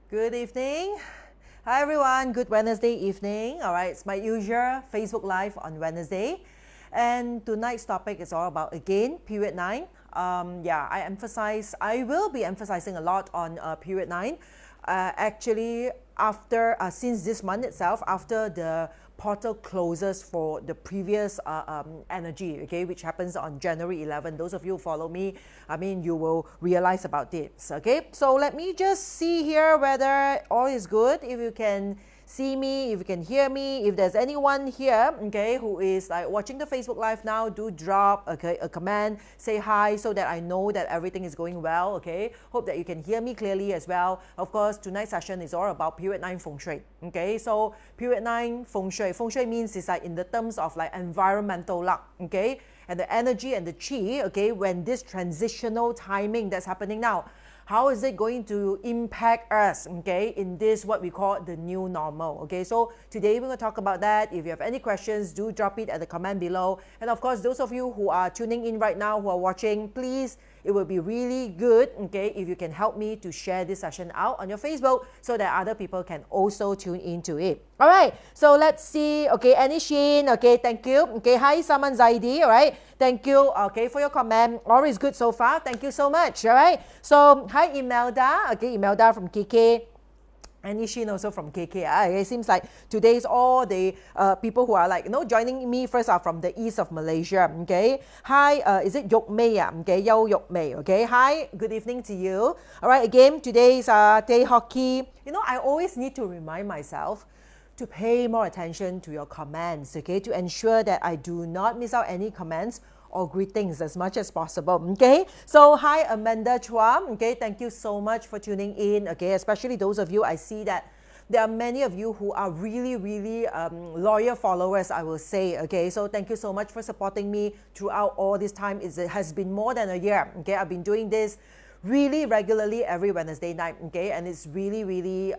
Good evening. Hi everyone, good Wednesday evening. All right, it's my usual Facebook Live on Wednesday. And tonight's topic is all about, again, period 9. I will be emphasizing a lot on period 9. Actually, since this month itself, after the portal closes for the previous energy, okay, which happens on January 11. Those of you who follow me, you will realize about this, okay? So let me just see here whether all is good. If you can see me, if you can hear me, if there's anyone here, okay, who is like watching the Facebook Live now, do drop a comment, say hi so that I know that everything is going well, okay? Hope that you can hear me clearly as well. Of course, tonight's session is all about period 9 Feng Shui, okay? So period 9 Feng Shui. Feng Shui means it's like in the terms of like environmental luck, okay? And the energy and the chi, okay, when this transitional timing that's happening now, how is it going to impact us, okay, in this, what we call the new normal, okay? So today we're going to talk about that. If you have any questions, do drop it at the comment below. And of course, those of you who are tuning in right now, who are watching, please, it will be really good, okay, if you can help me to share this session out on your Facebook so that other people can also tune into it. All right, so let's see. Okay, Annie Sheen, okay, thank you. Okay, hi, Saman Zaidi, all right, thank you, okay, for your comment. All is good so far, thank you so much, all right. So, hi, Imelda, okay, Imelda from KK. And Nishin also from KK. It seems like today's all the people who are like, joining me first are from the east of Malaysia. Okay. Hi, is it Yok Mei? Okay, Yao Yok Mei. Okay. Hi, good evening to you. All right, again, today's day hockey. I always need to remind myself to pay more attention to your comments, okay, to ensure that I do not miss out any comments or greetings as much as possible, okay? So, hi Amanda Chua, okay, thank you so much for tuning in, okay, especially those of you, I see that there are many of you who are really, really loyal followers, I will say, okay? So thank you so much for supporting me throughout all this time. It has been more than a year, okay? I've been doing this really regularly every Wednesday night, okay? And it's really, really,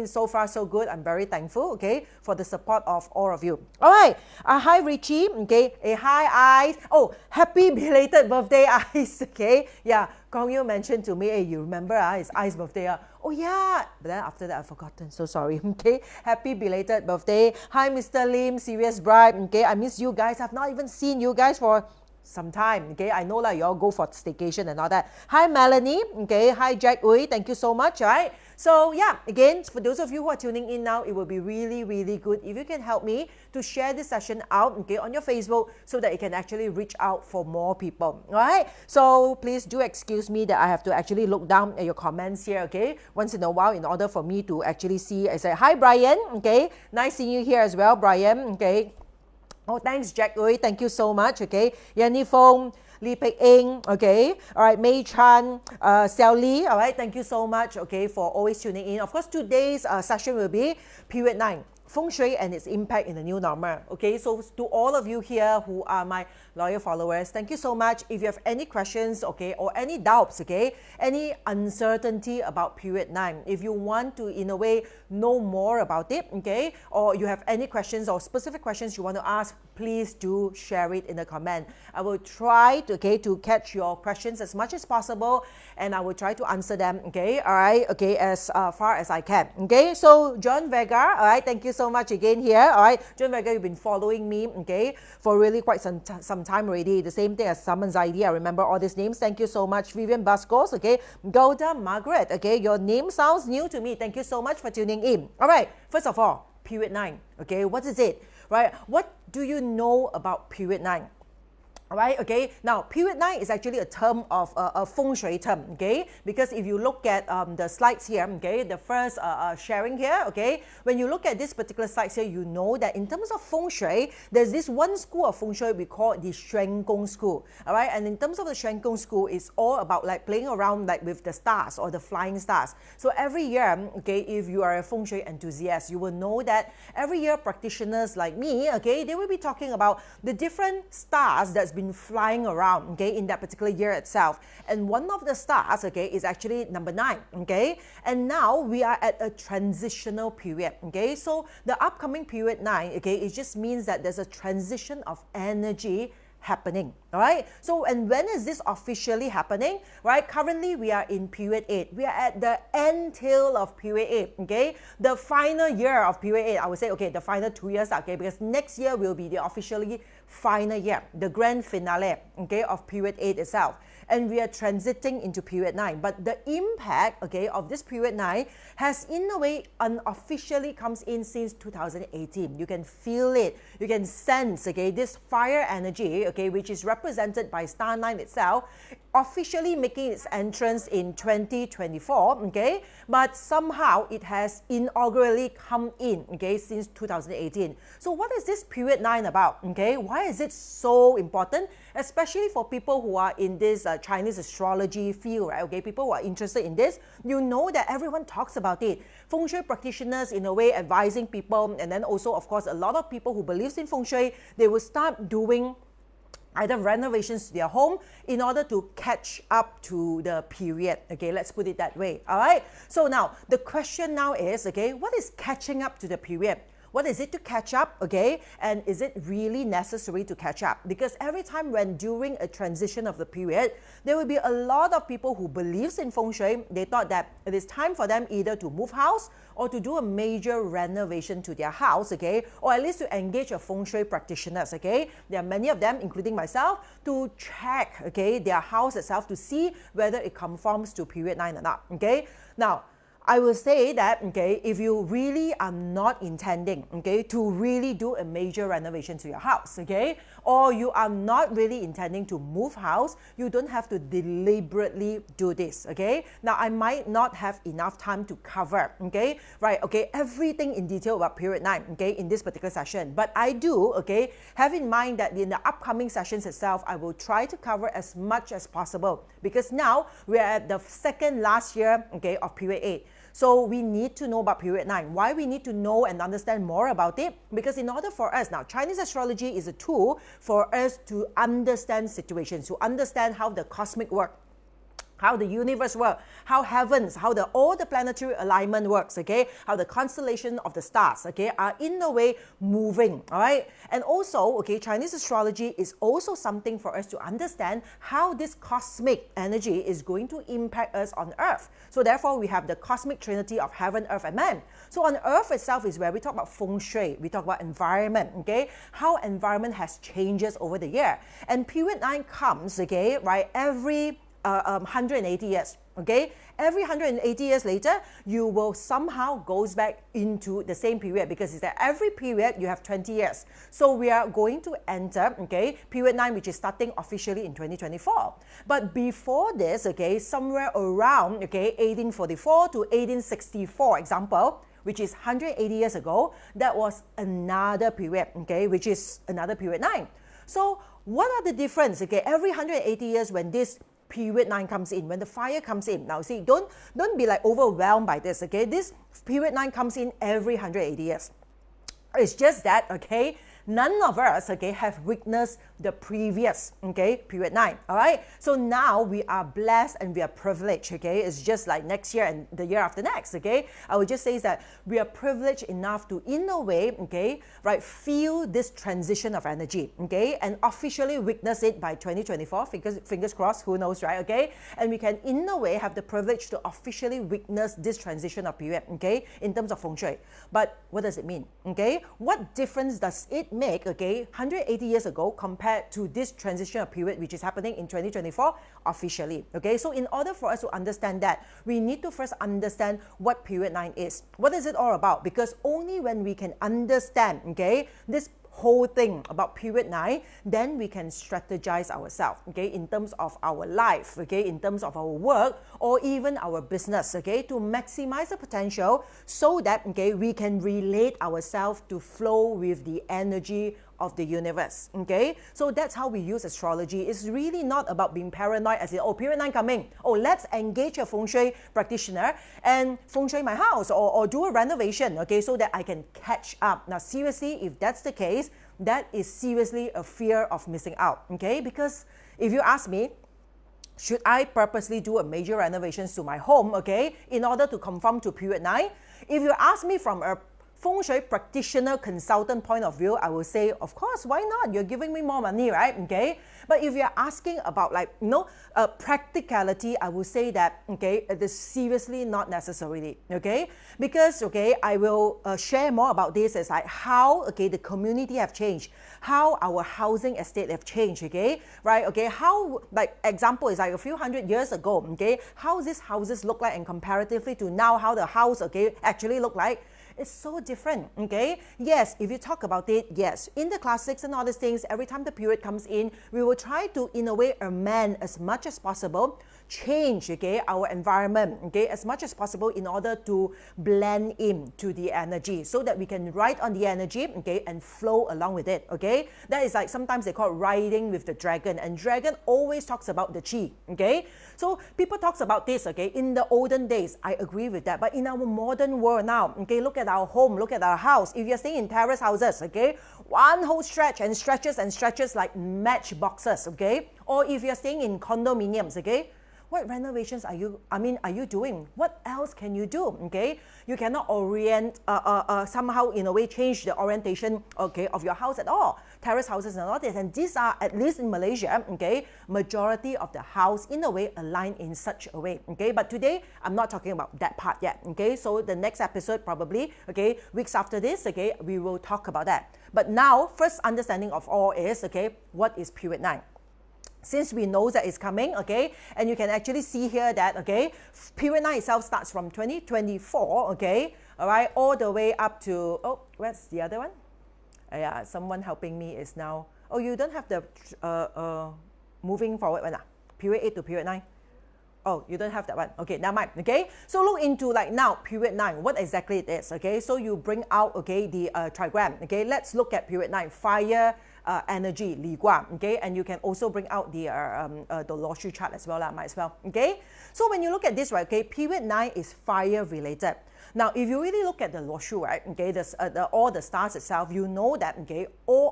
so far so good. I'm very thankful, okay, for the support of all of you. All right, hi Richie, okay? Hi Ice. Oh, happy belated birthday, Ice, okay? Yeah, Kong Yu mentioned to me, you remember, it's Ice's birthday. Oh yeah, but then after that I've forgotten, so sorry, okay? Happy belated birthday. Hi Mr. Lim, Serious Bride, okay? I miss you guys. I've not even seen you guys for some time, okay? I know you all go for staycation and all that. Hi Melanie, okay? Hi Jack Uy, thank you so much, right? So yeah, again, for those of you who are tuning in now, it will be really, really good if you can help me to share this session out, okay, on your Facebook so that it can actually reach out for more people, all right? So please do excuse me that I have to actually look down at your comments here, okay, once in a while in order for me to actually see. I say, hi Brian, okay? Nice seeing you here as well, Brian, okay? Oh, thanks, Jack Uy. Thank you so much, okay? Yanni Fong, Lee Pek Eng, okay? All right, Mei Chan, Xiao Li, all right? Thank you so much, okay, for always tuning in. Of course, today's session will be period 9. Feng Shui and its impact in the new normal. Okay, so to all of you here who are my loyal followers, thank you so much. If you have any questions, okay, or any doubts, okay, any uncertainty about period 9, if you want to, in a way, know more about it, okay, or you have any questions or specific questions you want to ask, please do share it in the comment. I will try to, okay, to catch your questions as much as possible, and I will try to answer them, okay, all right, okay, as far as I can, okay. So John Vega, all right, thank you so much again here, all right. John Vega, you've been following me, okay, for really quite some time already. The same thing as Saman Zaidi, I remember all these names. Thank you so much. Vivian Bascos, okay. Golda Margaret, okay, your name sounds new to me. Thank you so much for tuning in. All right, first of all, period 9, okay, what is it, right? What do you know about period 9? All right, okay. Now, period 9 is actually a term of a Feng Shui term, okay? Because if you look at the slides here, okay, the first sharing here, okay, when you look at this particular slides here, you know that in terms of Feng Shui, there's this one school of Feng Shui we call the Xuan Gong school, all right? And in terms of the Xuan Gong school, it's all about like playing around like with the stars or the flying stars. So every year, okay, if you are a Feng Shui enthusiast, you will know that every year practitioners like me, okay, they will be talking about the different stars that's been flying around, okay, in that particular year itself. And one of the stars, okay, is actually number 9, okay. And now we are at a transitional period, okay. So the upcoming period 9, okay, it just means that there's a transition of energy happening. All right. So, and when is this officially happening? Right. Currently, we are in period 8. We are at the end tail of period 8. Okay. The final year of period 8. I would say, okay, the final 2 years. Okay, because next year will be the officially final year, the grand finale. Okay, of period 8 itself. And we are transiting into period 9. But the impact, okay, of this period 9 has in a way unofficially comes in since 2018. You can feel it. You can sense, okay, this fire energy, okay, which is represented by star 9 itself, officially making its entrance in 2024, okay, but somehow it has inaugurally come in, okay, since 2018. So what is this period 9 about, okay? Why is it so important, especially for people who are in this Chinese astrology field, right? Okay, people who are interested in this, you know that everyone talks about it. Feng Shui practitioners, in a way, advising people, and then also, of course, a lot of people who believes in Feng Shui, they will start doing either renovations to their home in order to catch up to the period. Okay, let's put it that way. All right. So now the question now is, okay, what is catching up to the period? What is it to catch up, okay? And is it really necessary to catch up? Because every time when during a transition of the period, there will be a lot of people who believes in Feng Shui. They thought that it is time for them either to move house or to do a major renovation to their house, okay? Or at least to engage a Feng Shui practitioners, okay? There are many of them, including myself, to check, okay, their house itself to see whether it conforms to period 9 or not, okay? Now, I will say that, okay, if you really are not intending, okay, to really do a major renovation to your house, okay, or you are not really intending to move house, you don't have to deliberately do this, okay. Now, I might not have enough time to cover, okay, right, okay, everything in detail about period 9, okay, in this particular session, but I do, okay, have in mind that in the upcoming sessions itself, I will try to cover as much as possible, because now we are at the second last year, okay, of period 8. So we need to know about period 9. Why we need to know and understand more about it? Because in order for us, now Chinese astrology is a tool for us to understand situations, to understand how the cosmic works, how the universe works, how heavens, how all the planetary alignment works, okay? How the constellation of the stars, okay, are in a way moving, all right? And also, okay, Chinese astrology is also something for us to understand how this cosmic energy is going to impact us on Earth. So therefore, we have the cosmic trinity of heaven, earth, and man. So on Earth itself is where we talk about Feng Shui, we talk about environment, okay? How environment has changes over the year. And period 9 comes, okay, right, every 180 years, okay? Every 180 years later, you will somehow goes back into the same period because it's that every period you have 20 years. So we are going to enter, okay, period 9, which is starting officially in 2024. But before this, okay, somewhere around, okay, 1844 to 1864, example, which is 180 years ago, that was another period, okay, which is another period 9. So what are the difference, okay, every 180 years when this period 9 comes in, when the fire comes in. Now see, don't be like overwhelmed by this, okay? This period 9 comes in every 180 years. It's just that, okay, none of us, okay, have witnessed the previous, okay, period 9, all right? So now we are blessed and we are privileged, okay? It's just like next year and the year after next, okay? I would just say that we are privileged enough to, in a way, okay, right, feel this transition of energy, okay? And officially witness it by 2024, fingers crossed, who knows, right, okay? And we can, in a way, have the privilege to officially witness this transition of period, okay, in terms of Feng Shui. But what does it mean, okay? What difference does it make, okay, 180 years ago compared to this transitional period which is happening in 2024 officially, okay? So in order for us to understand that, we need to first understand what period 9 is. What is it all about? Because only when we can understand, okay, this whole thing about period 9, then we can strategize ourselves, okay, in terms of our life, okay, in terms of our work or even our business, okay, to maximize the potential so that, okay, we can relate ourselves to flow with the energy of the universe, okay? So that's how we use astrology. It's really not about being paranoid as in, oh, period 9 coming, oh, let's engage a Feng Shui practitioner and Feng Shui my house or do a renovation, okay, so that I can catch up. Now, seriously, if that's the case, that is seriously a fear of missing out, okay? Because if you ask me, should I purposely do a major renovations to my home, okay, in order to conform to period 9? If you ask me from a Feng Shui practitioner consultant point of view, I will say, of course, why not? You're giving me more money, right? Okay. But if you're asking about like, practicality, I will say that, okay, it is seriously not necessarily, okay? Because, okay, I will share more about this as like how, okay, the community have changed, how our housing estate have changed, okay, right? Okay, how, like, example is like a few hundred years ago, okay, how these houses look like and comparatively to now, how the house, okay, actually look like. It's so different, okay? Yes, if you talk about it, yes. In the classics and all these things, every time the period comes in, we will try to, in a way, amend as much as possible, change, okay, our environment, okay, as much as possible in order to blend in to the energy so that we can ride on the energy, okay, and flow along with it, okay? That is like sometimes they call riding with the dragon, and dragon always talks about the chi, okay? So people talks about this, okay, in the olden days, I agree with that, but in our modern world now, okay, look at our home, look at our house. If you're staying in terrace houses, okay, one whole stretch and stretches like matchboxes, okay, or if you're staying in condominiums, okay, what renovations are you doing? What else can you do? Okay, you cannot orient somehow in a way change the orientation, okay, of your house at all. Terrace houses and all this, and these are, at least in Malaysia, okay, majority of the house in a way aligned in such a way, okay. But today I'm not talking about that part yet, okay. So the next episode probably, okay, weeks after this, okay, we will talk about that. But now, first understanding of all is, okay, what is period 9? Since we know that it's coming, okay, and you can actually see here that, okay, period 9 itself starts from 2024, okay, all right, all the way up to, oh, where's the other one? Yeah, someone helping me is now, oh, you don't have the moving forward one, period 8 to period 9. Oh, you don't have that one. Okay, never mind. Okay, so look into like now period 9, what exactly it is. Okay, so you bring out, okay, the trigram. Okay, let's look at period 9, fire energy, Li Gua. Okay, and you can also bring out the Lo Shu chart as well, might as well. Okay, so when you look at this, right, okay, period 9 is fire related. Now, if you really look at the Lo Shu, right, okay, all the stars itself, you know that, okay,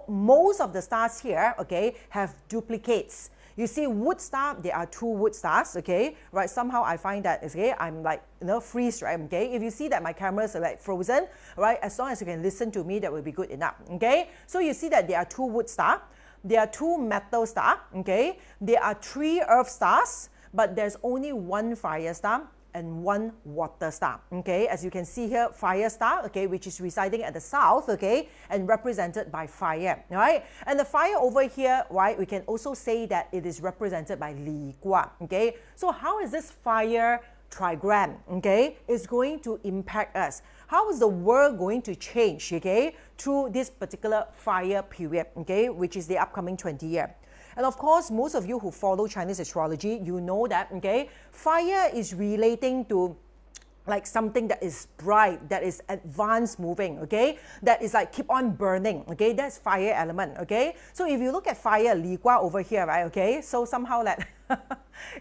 most of the stars here, okay, have duplicates. You see wood star, there are 2 wood stars, okay, right? Somehow I find that, okay, I'm like, freeze, right, okay? If you see that my cameras are like frozen, right, as long as you can listen to me, that will be good enough, okay? So you see that there are 2 wood star, there are 2 metal star, okay? There are 3 earth stars, but there's only 1 fire star and 1 water star, okay? As you can see here, fire star, okay, which is residing at the south, okay, and represented by fire, right? And the fire over here, right, we can also say that it is represented by Li Gua, okay? So how is this fire trigram, okay, is going to impact us? How is the world going to change, okay, through this particular fire period, okay, which is the upcoming 20 year? And of course, most of you who follow Chinese astrology, you know that, okay, fire is relating to like something that is bright, that is advanced moving, okay, that is like keep on burning, okay, that's fire element, okay. So if you look at fire, Li Gua over here, right, okay, so somehow like,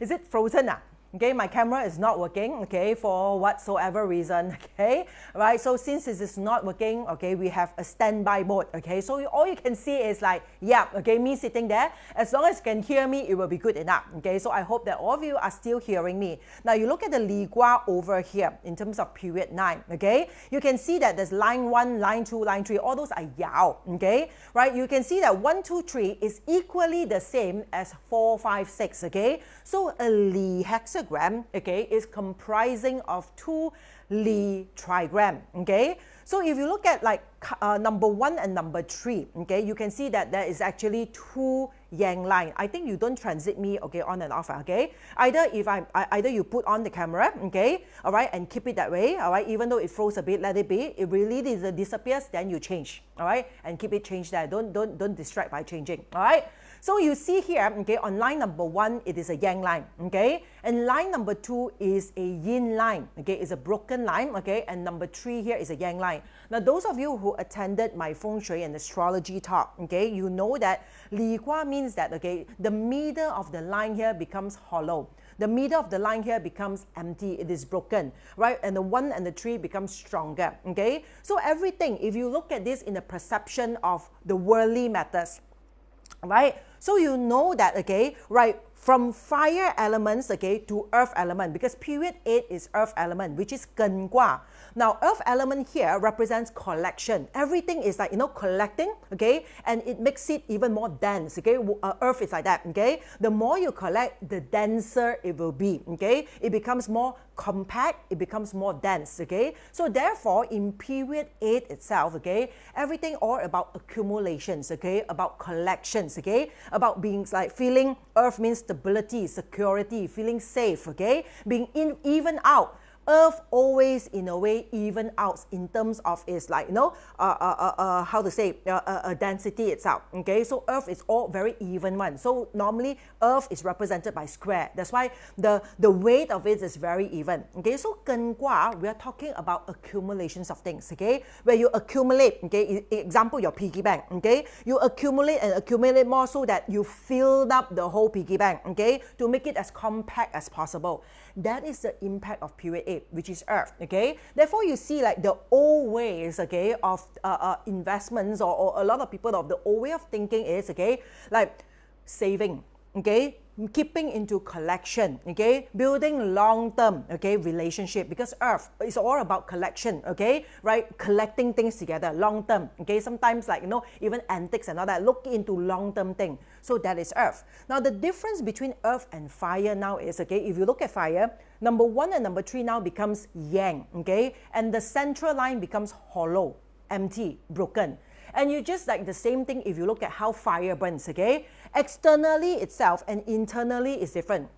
is it frozen? Okay, my camera is not working, okay, for whatsoever reason, okay, right? So since this is not working, okay, we have a standby mode, okay, so all you can see is like, yeah, okay, me sitting there. As long as you can hear me, it will be good enough, okay? So I hope that all of you are still hearing me. Now you look at the Li Gua over here in terms of period 9, okay? You can see that there's line 1, line 2, line 3, all those are Yao, okay, right? You can see that 1, 2, 3 is equally the same as 4, 5, 6, okay? So a Li hexagram, okay, is comprising of 2 Li trigram, okay? So if you look at like number 1 and number 3, okay, you can see that there is actually 2 yang line. I think you don't transit me, okay, on and off, okay? Either you put on the camera, okay, all right, and keep it that way, all right, even though it froze a bit, let it be. It really disappears, then you change, all right, and keep it changed there. Don't distract by changing, all right? So you see here, okay, on line number 1, it is a yang line, okay? And line number 2 is a yin line, okay? It's a broken line, okay? And number 3 here is a yang line. Now, those of you who attended my Feng Shui and astrology talk, okay, you know that Li Gua means that, okay, the middle of the line here becomes hollow. The middle of the line here becomes empty, it is broken, right? And the 1 and the 3 becomes stronger, okay? So everything, if you look at this in the perception of the worldly matters, right? So you know that, okay, right, from fire elements, okay, to earth element, because period 8 is earth element, which is Gen Gua. Now, earth element here represents collection. Everything is like, collecting, okay, and it makes it even more dense, okay. Earth is like that, okay. The more you collect, the denser it will be, okay. It becomes more compact, it becomes more dense, okay. So therefore, in period 8 itself, okay, everything all about accumulations, okay, about collections, okay, about being like feeling, earth means stability, security, feeling safe, okay, being even out. Earth always in a way even out in terms of its like how to say density itself, okay. So earth is all very even one. So normally earth is represented by square, that's why the weight of it is very even, okay. So Gen Gua, we are talking about accumulations of things, okay, where you accumulate, okay. Example, your piggy bank, okay, you accumulate and accumulate more so that you filled up the whole piggy bank, okay, to make it as compact as possible. That is the impact of period 8, which is earth, okay. Therefore, you see like the old ways, okay, of investments, or a lot of people of the old way of thinking is, okay, like saving, okay, keeping into collection, okay, building long-term, okay, relationship, because earth is all about collection, okay, right, collecting things together, long-term, okay, sometimes like, even antiques and all that, look into long-term thing. So that is earth. Now, the difference between earth and fire now is, okay, if you look at fire, number 1 and number 3 now becomes yang, okay, and the central line becomes hollow, empty, broken. And you just like the same thing if you look at how fire burns, okay? Externally itself and internally is different.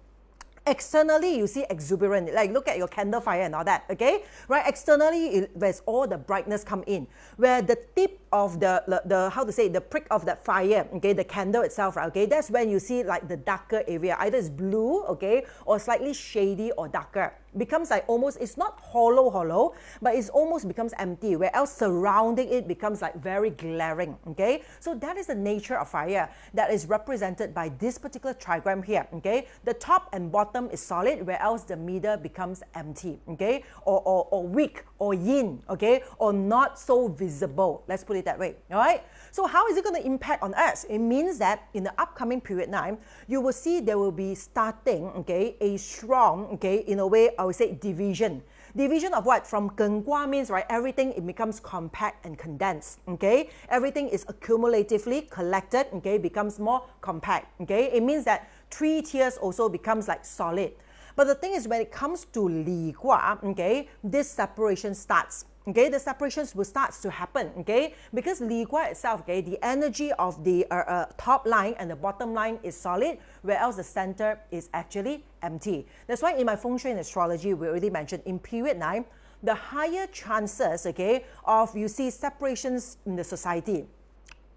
Externally, you see exuberant, like look at your candle fire and all that, okay? Right, externally, where's all the brightness come in, where the tip of the how to say, the prick of that fire, okay, the candle itself, right, okay, that's when you see like the darker area, either it's blue, okay, or slightly shady or darker. Becomes like almost, it's not hollow, but it's almost becomes empty, where else surrounding it becomes like very glaring, okay? So that is the nature of fire that is represented by this particular trigram here, okay? The top and bottom is solid, where else the middle becomes empty, okay? Or weak, or yin, okay? Or not so visible, let's put it that way, all right? So how is it going to impact on us? It means that in the upcoming period 9, you will see there will be starting, okay, a strong, okay, in a way, I would say division. Division of what? From Gen Gua means, right, everything, it becomes compact and condensed, okay? Everything is accumulatively collected, okay, becomes more compact, okay? It means that 3 tiers also becomes like solid. But the thing is, when it comes to Li Gua, okay, this separation starts. Okay, the separations will start to happen, okay, because Li Gua itself, okay, the energy of the top line and the bottom line is solid, where else the center is actually empty. That's why in my Feng Shui and astrology, we already mentioned in period 9, the higher chances, okay, of you see separations in the society,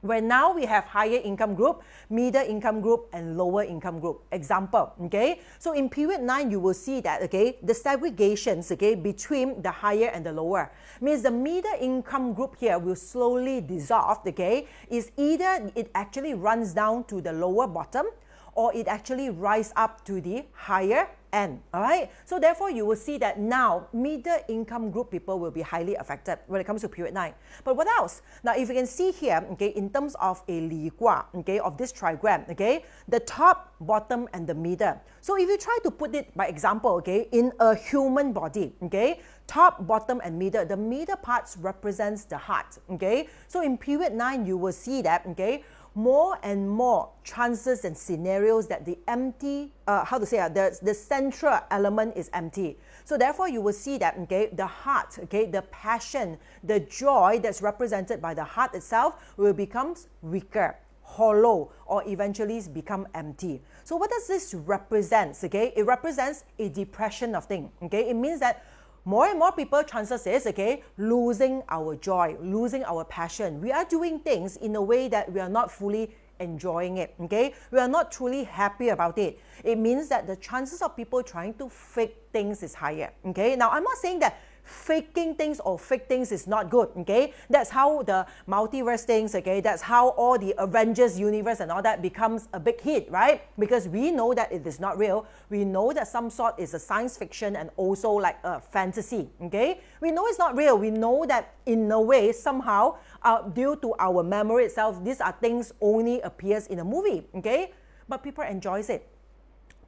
where now we have higher income group, middle income group, and lower income group. Example, okay? So in period 9, you will see that, okay, the segregations, okay, between the higher and the lower. Means the middle income group here will slowly dissolve, okay? Is either it actually runs down to the lower bottom, or it actually rise up to the higher end, all right? So therefore, you will see that now middle income group people will be highly affected when it comes to period 9. But what else? Now, if you can see here, okay, in terms of a Li Gua, okay, of this trigram, okay, the top, bottom, and the middle. So if you try to put it by example, okay, in a human body, okay, top, bottom, and middle, the middle parts represents the heart, okay? So in period 9, you will see that, okay, more and more chances and scenarios that the empty, the central element is empty. So therefore, you will see that, okay, the heart, okay, the passion, the joy that's represented by the heart itself will become weaker, hollow, or eventually become empty. So what does this represent? Okay, it represents a depression of things. Okay, it means that more and more people, chances is, okay, losing our joy, losing our passion. We are doing things in a way that we are not fully enjoying it, okay? We are not truly happy about it. It means that the chances of people trying to fake things is higher, okay? Now, I'm not saying that faking things or fake things is not good, okay? That's how the multiverse things, okay? That's how all the Avengers universe and all that becomes a big hit, right? Because we know that it is not real. We know that some sort is a science fiction and also like a fantasy, okay? We know it's not real. We know that in a way, somehow, due to our memory itself, these are things only appears in a movie, okay? But people enjoys it.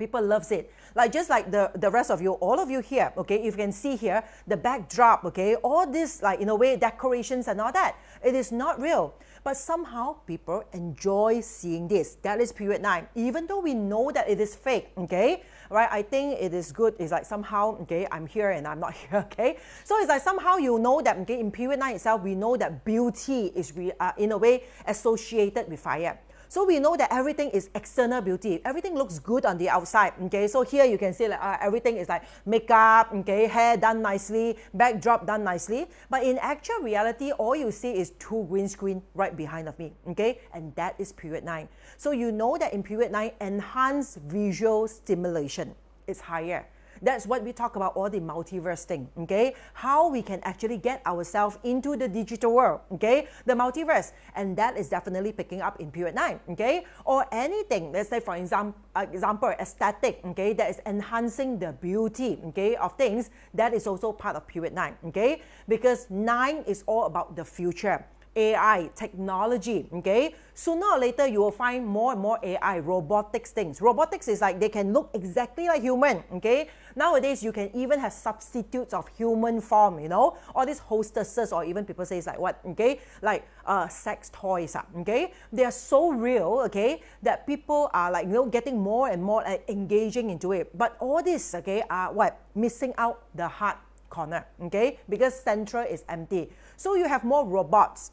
People loves it. Like just like the rest of you, all of you here, okay, if you can see here, the backdrop, okay, all this like in a way decorations and all that, it is not real. But somehow people enjoy seeing this. That is period 9. Even though we know that it is fake, okay, right? I think it is good. It's like somehow, okay, I'm here and I'm not here, okay? So it's like somehow you know that, okay, in period 9 itself, we know that beauty is in a way associated with fire. So we know that everything is external beauty. Everything looks good on the outside. Okay, so here you can see like everything is like makeup, okay, hair done nicely, backdrop done nicely. But in actual reality, all you see is 2 green screen right behind of me. Okay, and that is period 9. So you know that in period 9, enhanced visual stimulation is higher. That's what we talk about, all the multiverse thing, okay? How we can actually get ourselves into the digital world, okay? The multiverse. And that is definitely picking up in period 9, okay? Or anything, let's say for example, aesthetic, okay? That is enhancing the beauty, okay, of things. That is also part of period 9, okay? Because 9 is all about the future. AI, technology, okay? Sooner or later, you will find more and more AI, robotics things. Robotics is like they can look exactly like human, okay? Nowadays, you can even have substitutes of human form, you know? All these hostesses or even people say it's like what, okay? Like sex toys, okay? They are so real, okay? That people are like, you know, getting more and more engaging into it. But all this, okay, are what? Missing out the heart corner, okay? Because central is empty. So you have more robots.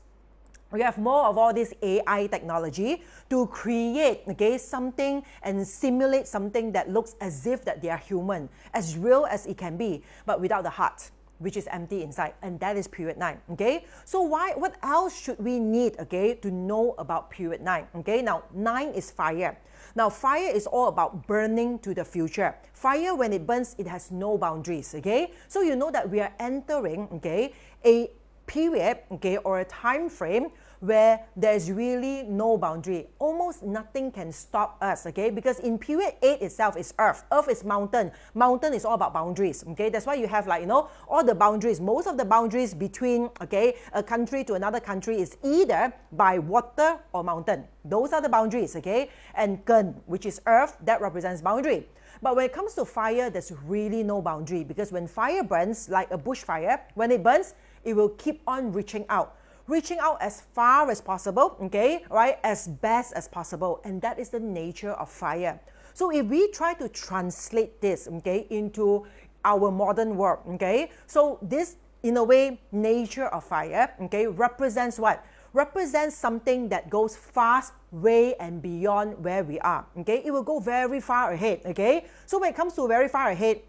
We have more of all this AI technology to create, okay, something and simulate something that looks as if that they are human, as real as it can be, but without the heart, which is empty inside, and that is period 9, okay? So what else should we need, okay, to know about period 9, okay? Now, 9 is fire. Now, fire is all about burning to the future. Fire, when it burns, it has no boundaries, okay? So you know that we are entering, okay, a period, okay, or a time frame where there's really no boundary. Almost nothing can stop us, okay? Because in period 8 itself is earth. Earth is mountain. Mountain is all about boundaries, okay? That's why you have like, you know, all the boundaries. Most of the boundaries between, okay, a country to another country is either by water or mountain. Those are the boundaries, okay? And Gun, which is earth, that represents boundary. But when it comes to fire, there's really no boundary, because when fire burns, like a bushfire, when it burns, it will keep on reaching out as far as possible, okay, right, as best as possible. And that is the nature of fire. So if we try to translate this, okay, into our modern world, okay, so this, in a way, nature of fire, okay, represents what? Represents something that goes fast, way and beyond where we are, okay? It will go very far ahead, okay? So when it comes to very far ahead,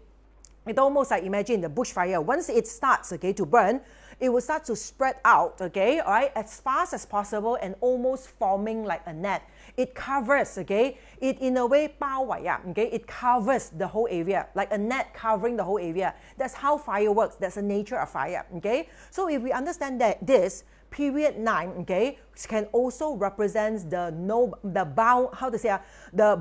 it almost like, imagine the bushfire. Once it starts, okay, to burn, it will start to spread out, okay, all right, as fast as possible and almost forming like a net. It covers, okay, it in a way, 包围, okay, it covers the whole area, like a net covering the whole area. That's how fire works. That's the nature of fire, okay? So if we understand that this, period 9, okay, can also represent the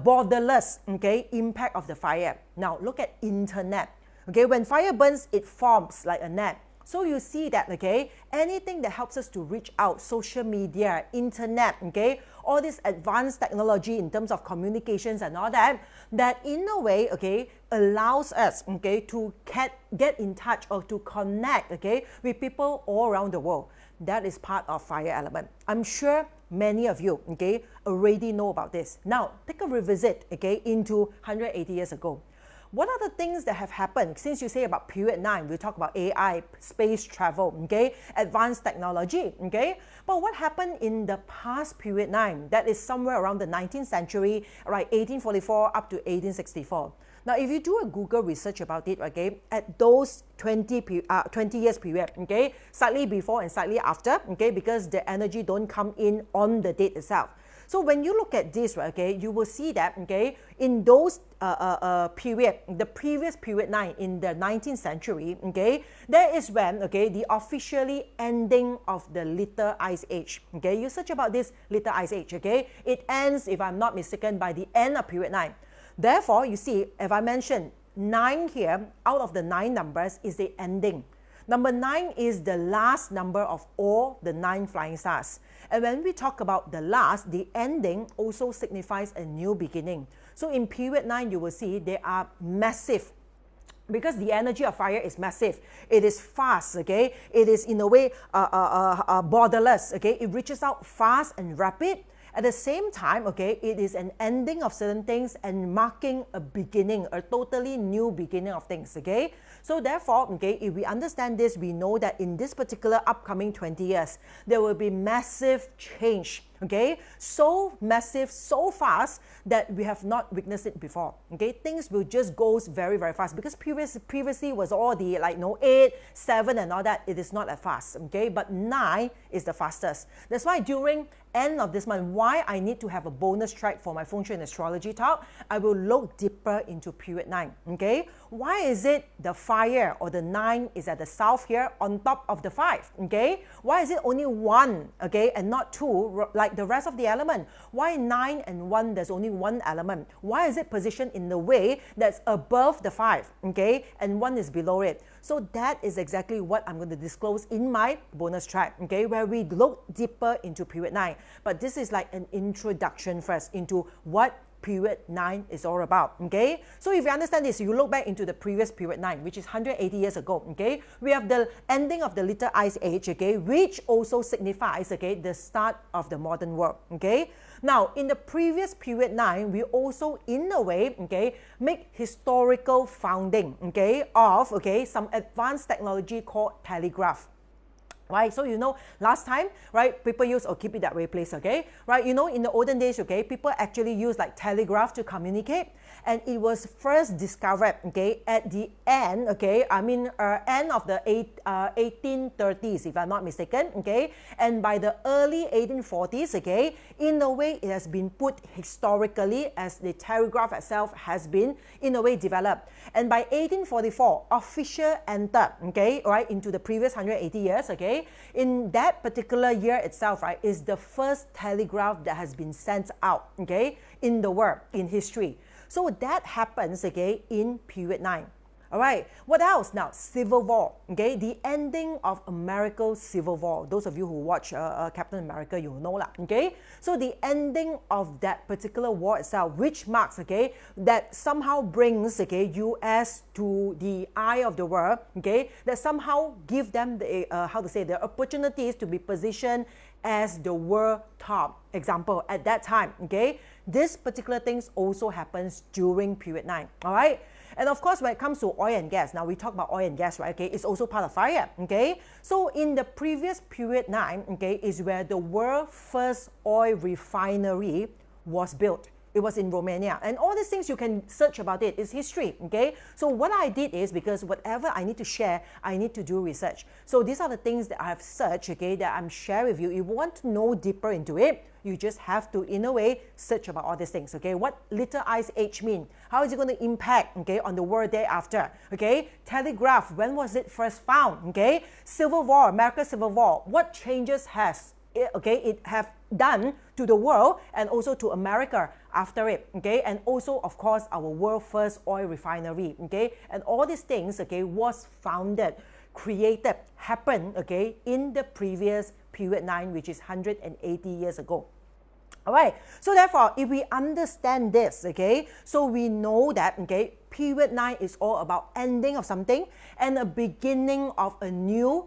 borderless, okay, impact of the fire. Now look at internet. Okay, when fire burns, it forms like a net. So you see that, okay, anything that helps us to reach out, social media, internet, okay, all this advanced technology in terms of communications and all that, that in a way, okay, allows us, okay, to get in touch or to connect, okay, with people all around the world. That is part of fire element. I'm sure many of you, okay, already know about this. Now, take a revisit, okay, into 180 years ago. What are the things that have happened? Since you say about period 9, we talk about AI, space travel, okay, advanced technology, okay? But what happened in the past period 9? That is somewhere around the 19th century, right, 1844 up to 1864. Now, if you do a Google research about it, okay, at those 20 years period, okay, slightly before and slightly after, okay, because the energy don't come in on the date itself. So when you look at this, right, okay, you will see that, okay, in those period, the previous period 9 in the 19th century, okay, that is when, okay, the officially ending of the Little Ice Age. Okay, you search about this Little Ice Age, okay, it ends, if I'm not mistaken, by the end of period 9. Therefore, you see, if I mentioned 9 here, out of the 9 numbers is the ending. Number 9 is the last number of all the 9 flying stars. And when we talk about the last, the ending also signifies a new beginning. So in period 9, you will see they are massive, because the energy of fire is massive. It is fast, okay? It is in a way borderless, okay? It reaches out fast and rapid. At the same time, okay, it is an ending of certain things and marking a beginning, a totally new beginning of things, okay? So therefore, okay, if we understand this, we know that in this particular upcoming 20 years, there will be massive change, okay? So massive, so fast that we have not witnessed it before, okay? Things will just go very, very fast, because previously was all the 8, 7 and all that. It is not that fast, okay? But 9 is the fastest. That's why during end of this month, why I need to have a bonus track for my Feng Shui and astrology talk, I will look deeper into period 9, okay? Why is it the fire or the 9 is at the south here on top of the 5, okay? Why is it only 1, okay, and not 2 like the rest of the element? Why 9 and 1, there's only 1 element? Why is it positioned in the way that's above the 5, okay, and 1 is below it? So that is exactly what I'm going to disclose in my bonus track, okay, where we look deeper into period 9. But this is like an introduction first into what period 9 is all about, okay? So if you understand this, you look back into the previous period 9, which is 180 years ago, okay? We have the ending of the Little Ice Age, okay, which also signifies, okay, the start of the modern world, okay? Now, in the previous period 9, we also, in a way, okay, make historical founding, okay, of, okay, some advanced technology called telegraph. Right, so last time, right, people use, keep it that way please, okay, right, in the olden days, okay, people actually use like telegraph to communicate, and it was first discovered, okay, at the end, okay, end of the 1830s, if I'm not mistaken, okay, and by the early 1840s, okay, in a way it has been put historically as the telegraph itself has been, in a way, developed, and by 1844, official entered, okay, right, into the previous 180 years, okay. In that particular year itself, right, is the first telegraph that has been sent out, okay, in the world, in history. So that happens, okay, in period 9. All right, what else? Now, Civil War, okay, the ending of America's Civil War. Those of you who watch Captain America, you know lah, okay? So the ending of that particular war itself, which marks, okay, that somehow brings, okay, US to the eye of the world, okay, that somehow give them the, the opportunities to be positioned as the world top example at that time, okay? This particular things also happens during period 9, all right? And of course, when it comes to oil and gas, now we talk about oil and gas, right? Okay, it's also part of fire, okay? So in the previous period 9, okay, is where the world's first oil refinery was built. It was in Romania. And all these things you can search about it. It's history, okay? So what I did is, because whatever I need to share, I need to do research. So these are the things that I have searched, okay, that I'm sharing with you. If you want to know deeper into it, you just have to, in a way, search about all these things, okay? What Little Ice Age mean? How is it going to impact, okay, on the world thereafter, okay? Telegraph, when was it first found, okay? Civil War, America's Civil War, what changes has it have done to the world and also to America after it, okay? And also, of course, our world first oil refinery, okay? And all these things, okay, was founded, created, happened, okay, in the previous period 9, which is 180 years ago. All right, so therefore, if we understand this, okay, so we know that, okay, period 9 is all about ending of something and a beginning of a new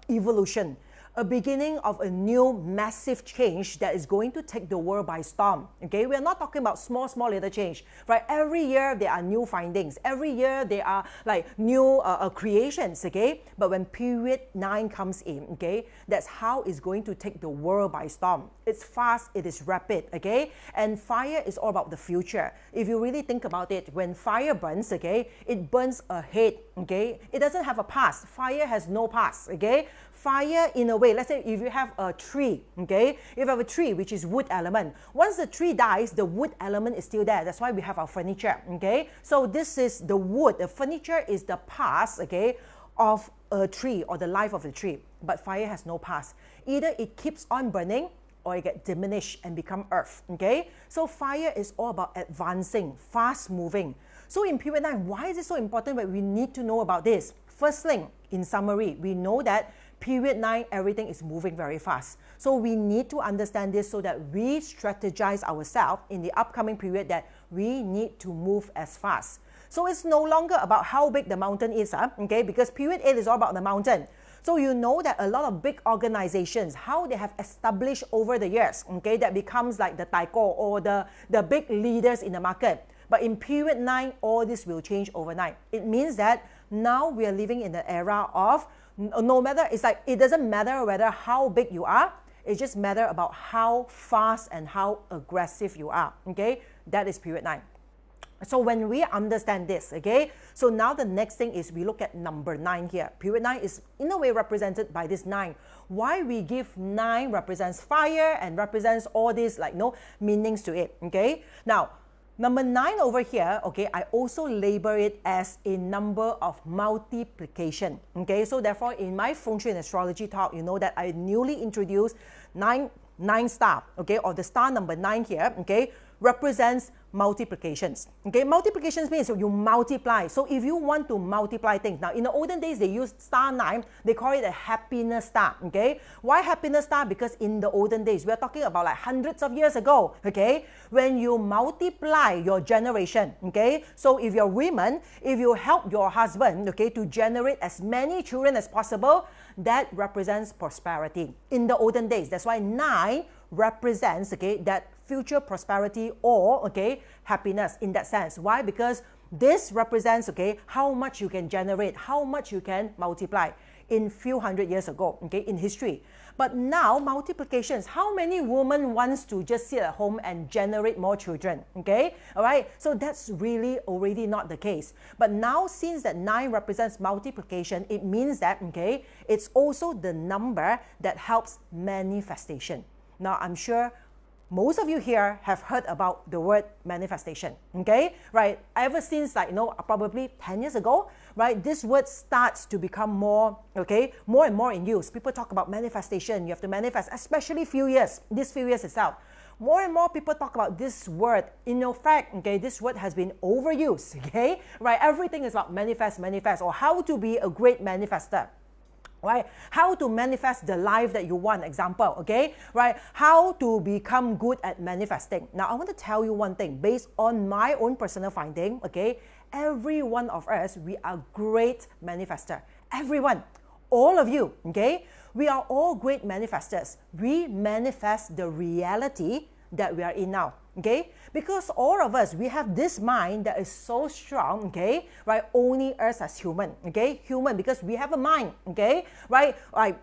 evolution, a beginning of a new massive change that is going to take the world by storm, okay? We are not talking about small little change, right? Every year there are new findings. Every year there are like new creations, okay? But when period 9 comes in, okay, that's how it's going to take the world by storm. It's fast, it is rapid, okay? And fire is all about the future. If you really think about it, when fire burns, okay, it burns ahead, okay? It doesn't have a past. Fire has no past, okay? Fire, in a way, let's say if you have a tree, okay, if you have a tree which is wood element, once the tree dies, the wood element is still there. That's why we have our furniture, okay? So this is the wood. The furniture is the past, okay, of a tree or the life of the tree. But fire has no past. Either it keeps on burning or it gets diminished and become earth, okay? So fire is all about advancing, fast moving. So in period 9, why is it so important that we need to know about this? First thing, in summary, we know that period 9, everything is moving very fast. So we need to understand this so that we strategize ourselves in the upcoming period that we need to move as fast. So it's no longer about how big the mountain is, okay? Because period 8 is all about the mountain. So you know that a lot of big organizations, how they have established over the years, okay, that becomes like the taiko or the big leaders in the market. But in period 9, all this will change overnight. It means that now we are living in the era of no matter, it's like it doesn't matter whether how big you are, it just matter about how fast and how aggressive you are, okay? That is period 9. So when we understand this, okay, so now the next thing is we look at number 9 here. Period 9 is in a way represented by this 9. Why we give 9 represents fire and represents all these like meanings to it, okay? Now, number 9 over here, okay, I also label it as a number of multiplication, okay? So therefore, in my Feng Shui and astrology talk, you know that I newly introduced 9 star, okay, or the star number 9 here, okay, represents multiplications. Okay, multiplications means you multiply. So if you want to multiply things, now in the olden days they used star 9, they call it a happiness star. Okay, why happiness star? Because in the olden days, we are talking about like hundreds of years ago. Okay, when you multiply your generation, okay, so if you're women, if you help your husband, okay, to generate as many children as possible, that represents prosperity in the olden days. That's why 9 represents, okay, that future prosperity or, okay, happiness in that sense. Why? Because this represents, okay, how much you can generate, how much you can multiply in few hundred years ago, okay, in history. But now multiplications, how many women wants to just sit at home and generate more children, okay? All right, so that's really already not the case. But now since that 9 represents multiplication, it means that, okay, it's also the number that helps manifestation. Now I'm sure most of you here have heard about the word manifestation, okay? Right, ever since like, probably 10 years ago, right, this word starts to become more, okay, more and more in use. People talk about manifestation, you have to manifest, especially this few years itself. More and more people talk about this word. In fact, okay, this word has been overused, okay? Right, everything is about manifest, or how to be a great manifester. Right? How to manifest the life that you want, example, okay? Right? How to become good at manifesting. Now, I want to tell you one thing, based on my own personal finding, okay? Every one of us, we are great manifester. Everyone, all of you, okay? We are all great manifestors. We manifest the reality that we are in now, okay? Because all of us, we have this mind that is so strong, okay? Right? Only us as human, okay? Human, because we have a mind, okay? Right?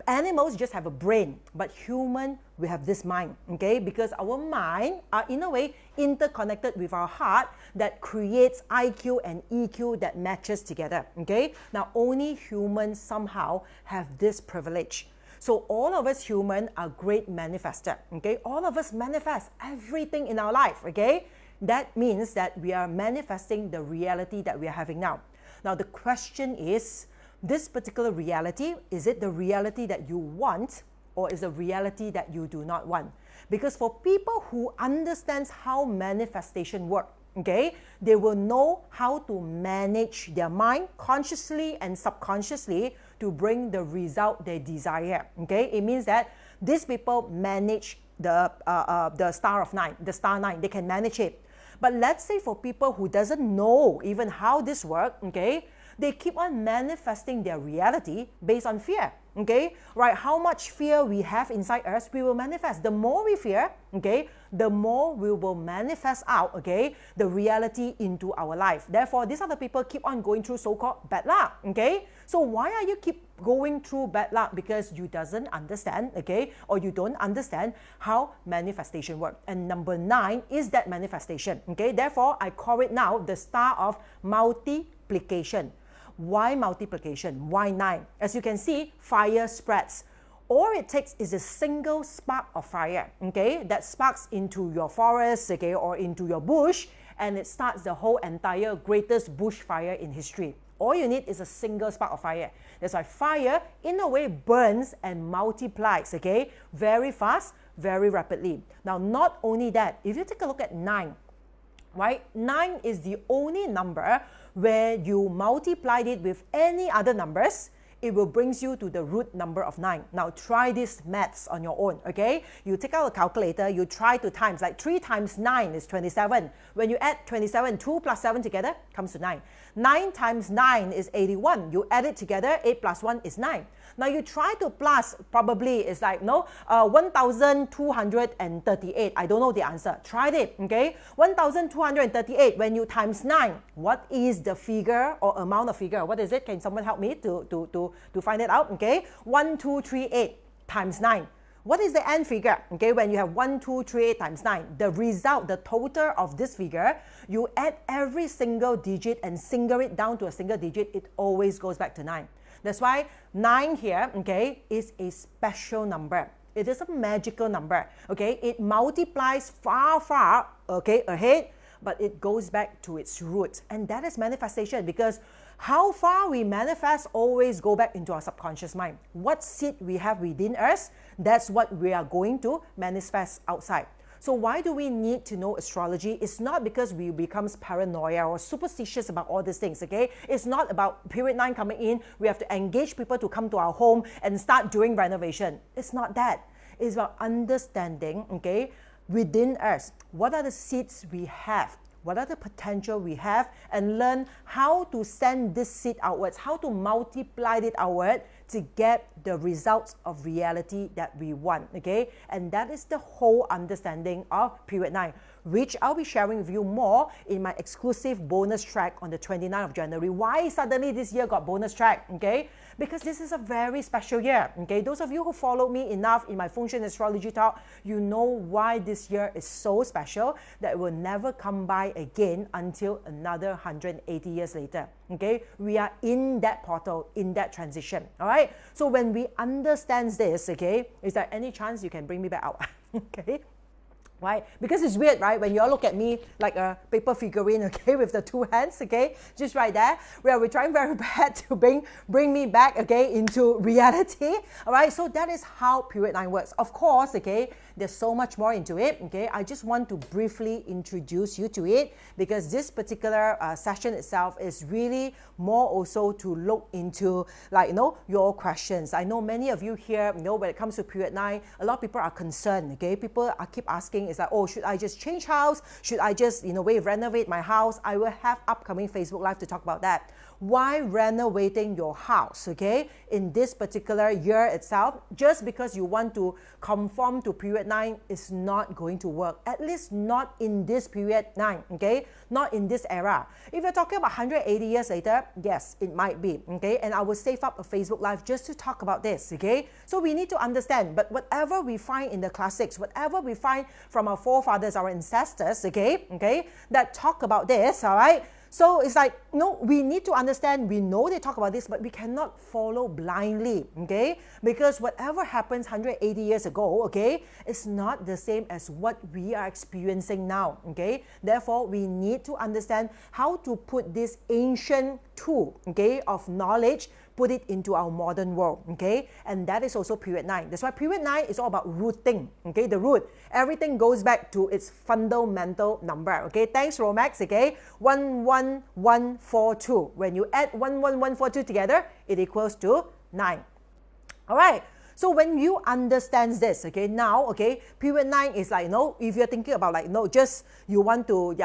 Animals just have a brain, but human, we have this mind, okay? Because our mind are in a way interconnected with our heart that creates IQ and EQ that matches together, okay? Now, only humans somehow have this privilege. So all of us human are great manifester, okay? All of us manifest everything in our life, okay? That means that we are manifesting the reality that we are having now. Now the question is, this particular reality, is it the reality that you want or is it a reality that you do not want? Because for people who understands how manifestation works, okay, they will know how to manage their mind consciously and subconsciously to bring the result they desire. Okay, it means that these people manage the star 9. They can manage it. But let's say for people who doesn't know even how this works, okay, they keep on manifesting their reality based on fear. Okay, right? How much fear we have inside us, we will manifest. The more we fear, okay, the more we will manifest out, okay, the reality into our life. Therefore, these are the people keep on going through so-called bad luck. Okay, so why are you keep going through bad luck? Because you doesn't understand, okay, or you don't understand how manifestation works. And number 9 is that manifestation. Okay, therefore, I call it now the star of multiplication. Why multiplication? Why 9? As you can see, fire spreads. All it takes is a single spark of fire, okay, that sparks into your forest, okay, or into your bush, and it starts the whole entire greatest bushfire in history. All you need is a single spark of fire. That's why fire, in a way, burns and multiplies, okay, very fast, very rapidly. Now, not only that, if you take a look at 9, right, 9 is the only number where you multiplied it with any other numbers, it will bring you to the root number of 9. Now try this maths on your own, okay? You take out a calculator, you try to times, like 3 times 9 is 27. When you add 27, 2 plus 7 together comes to 9. 9 times 9 is 81. You add it together, 8 plus 1 is 9. Now you try to plus, probably it's like, 1,238. I don't know the answer. Tried it, okay? 1,238, when you times 9, what is the figure or amount of figure? What is it? Can someone help me to find it out, okay? 1,238 times 9. What is the end figure? Okay, when you have 1,238 times 9, the result, the total of this figure, you add every single digit and single it down to a single digit, it always goes back to 9. That's why 9 here, okay, is a special number. It is a magical number, okay? It multiplies far, okay, ahead, but it goes back to its roots. And that is manifestation, because how far we manifest always go back into our subconscious mind. What seed we have within us, that's what we are going to manifest outside. So why do we need to know astrology? It's not because we become paranoia or superstitious about all these things, okay? It's not about period 9 coming in, we have to engage people to come to our home and start doing renovation. It's not that. It's about understanding, okay, within us, what are the seeds we have, what are the potential we have, and learn how to send this seed outwards, how to multiply it outward to get the results of reality that we want, okay? And that is the whole understanding of period 9, which I'll be sharing with you more in my exclusive bonus track on the 29th of January. Why suddenly this year got bonus track, okay? Because this is a very special year, okay? Those of you who followed me enough in my Feng Shui and Astrology talk, you know why this year is so special that it will never come by again until another 180 years later, okay? We are in that portal, in that transition, all right? So when we understand this, okay, is there any chance you can bring me back out, okay? Right? Because it's weird, right? When you all look at me like a paper figurine, okay, with the 2 hands, okay, just right there. We're trying very hard to bring me back, okay, into reality. All right, so that is how period 9 works. Of course, okay, there's so much more into it, okay. I just want to briefly introduce you to it because this particular session itself is really more also to look into, like, your questions. I know many of you here, when it comes to period 9, a lot of people are concerned, okay. People keep asking, it's like, oh, should I just change house? Should I just, renovate my house? I will have upcoming Facebook Live to talk about that. Why renovating your house, okay, in this particular year itself? Just because you want to conform to period 9 is not going to work. At least not in this period 9, okay? Not in this era. If you're talking about 180 years later, yes, it might be, okay? And I will save up a Facebook Live just to talk about this, okay? So we need to understand, but whatever we find in the classics, whatever we find from our forefathers, our ancestors, okay, that talk about this, all right? So it's like, we need to understand, we know they talk about this, but we cannot follow blindly, okay? Because whatever happens 180 years ago, okay, it's not the same as what we are experiencing now, okay? Therefore, we need to understand how to put this ancient tool, okay, of knowledge, put it into our modern world, okay? And that is also period 9. That's why period 9 is all about rooting, okay? The root. Everything goes back to its fundamental number, okay? Thanks, Romax, okay? 11142. When you add 11142 together, it equals to 9. All right. So when you understand this, okay, now, okay, period 9 is like, if you're thinking about like, just you want to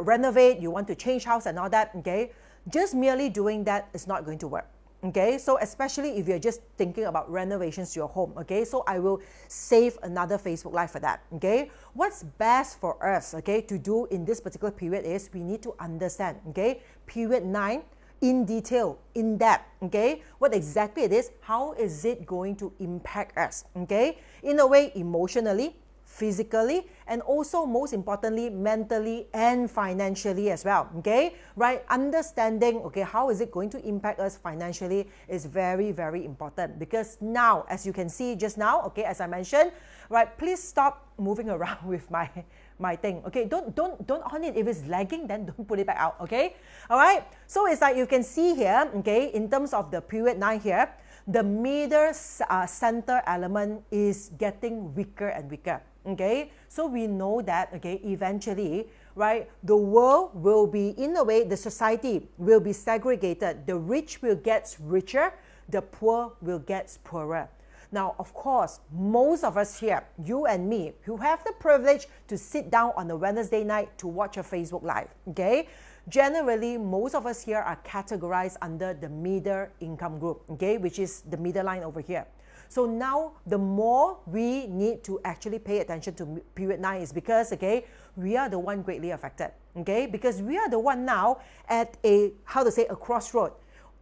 renovate, you want to change house and all that, okay? Just merely doing that is not going to work. Okay, so especially if you're just thinking about renovations to your home, okay, so I will save another Facebook Live for that, okay. What's best for us, okay, to do in this particular period is we need to understand, okay, period 9 in detail, in depth, okay, what exactly it is, how is it going to impact us, okay, in a way emotionally, physically, and also most importantly mentally and financially as well, okay, right? Understanding, okay, how is it going to impact us financially is very, very important, because now, as you can see just now, okay, as I mentioned, right, please stop moving around with my thing, okay, don't on it. If it's lagging, then don't put it back out, okay, all right. So it's like you can see here, okay, in terms of the period 9 here, the middle center element is getting weaker and weaker. Okay, so we know that, okay, eventually, right, the world will be, in a way, the society will be segregated. The rich will get richer, the poor will get poorer. Now, of course, most of us here, you and me, who have the privilege to sit down on a Wednesday night to watch a Facebook Live, okay? Generally, most of us here are categorized under the middle income group, okay, which is the middle line over here. So now, the more we need to actually pay attention to period 9 is because, okay, we are the one greatly affected, okay, because we are the one now at a, a crossroad.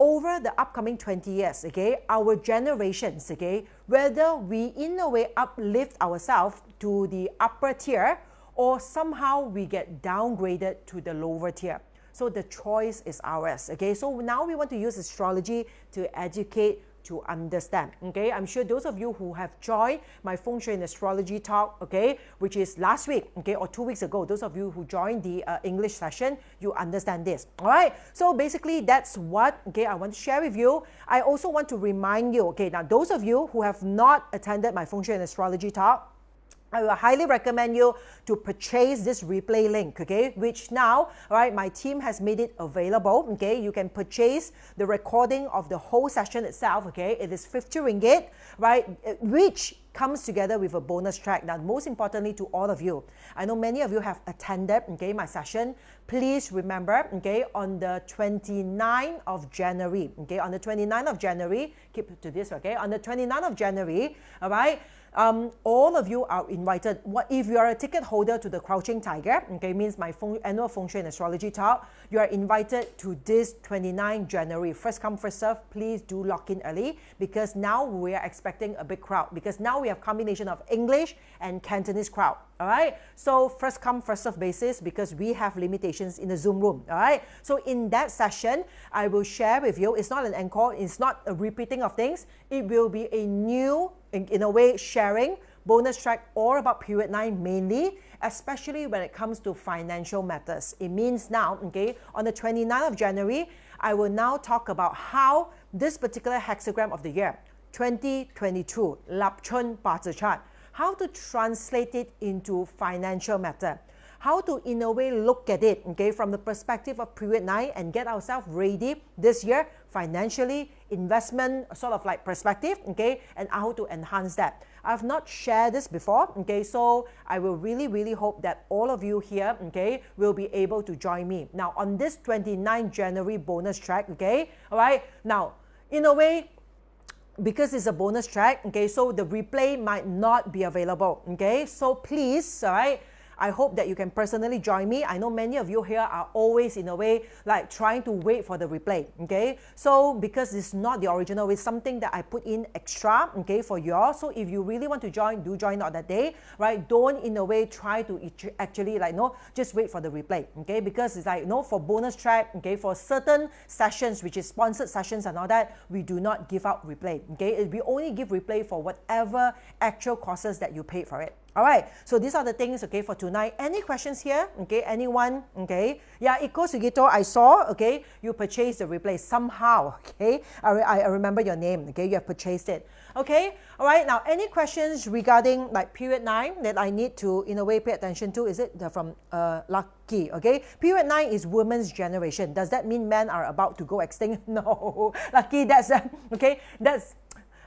Over the upcoming 20 years, okay, our generations, okay, whether we in a way uplift ourselves to the upper tier or somehow we get downgraded to the lower tier. So the choice is ours, okay. So now we want to use astrology to educate, to understand, okay. I'm sure those of you who have joined my Feng Shui and astrology talk, okay, which is last week, okay, or 2 weeks ago, those of you who joined the English session, you understand this, all right. So basically that's what, okay, I want to share with you. I also want to remind you, okay, now those of you who have not attended my Feng Shui and astrology talk, I will highly recommend you to purchase this replay link, okay, which now, all right, my team has made it available, okay. You can purchase the recording of the whole session itself, okay. It is 50 ringgit, right, which comes together with a bonus track. Now, most importantly to all of you, I know many of you have attended, okay, my session. Please remember, okay, on the 29th of January, okay, on the 29th of January, keep to this, okay, on the 29th of January, all right, all of you are invited. If you are a ticket holder to the Crouching Tiger, okay, means my annual Feng Shui and astrology talk, you are invited to this 29 January. First come, first serve. Please do lock in early because now we are expecting a big crowd because now we have combination of English and Cantonese crowd. All right. So first come, first serve basis because we have limitations in the Zoom room. All right. So in that session, I will share with you. It's not an encore. It's not a repeating of things. It will be a new, in a way, sharing bonus track all about period 9 mainly, especially when it comes to financial matters. It means now, okay, on the 29th of January, I will now talk about how this particular hexagram of the year, 2022, Lap Chun Ba Zi chart, how to translate it into financial matter. How to, in a way, look at it, okay, from the perspective of period 9 and get ourselves ready this year financially, investment sort of like perspective, okay, and how to enhance that. I've not shared this before, okay, so I will really hope that all of you here, okay, will be able to join me. Now, on this 29 January bonus track, okay, all right, now, in a way, because it's a bonus track, okay, so the replay might not be available, okay, so please, all right, I hope that you can personally join me. I know many of you here are always in a way like trying to wait for the replay, okay? So because it's not the original, it's something that I put in extra, okay, for you all. So if you really want to join, do join on that day, right? Don't in a way try to actually like, no, just wait for the replay, okay? Because it's like, no, for bonus track, okay, for certain sessions, which is sponsored sessions and all that, we do not give out replay, okay? We only give replay for whatever actual courses that you paid for it. All right, so these are the things, okay, for tonight. Any questions here? Okay, anyone? Okay, yeah, Iko Sugito, I saw, okay, you purchased the replay somehow, okay? I remember your name, okay, you have purchased it. Okay, all right, now any questions regarding like period 9 that I need to, in a way, pay attention to? Is it from Lucky, okay? Period 9 is women's generation. Does that mean men are about to go extinct? No, Lucky, that's, okay, that's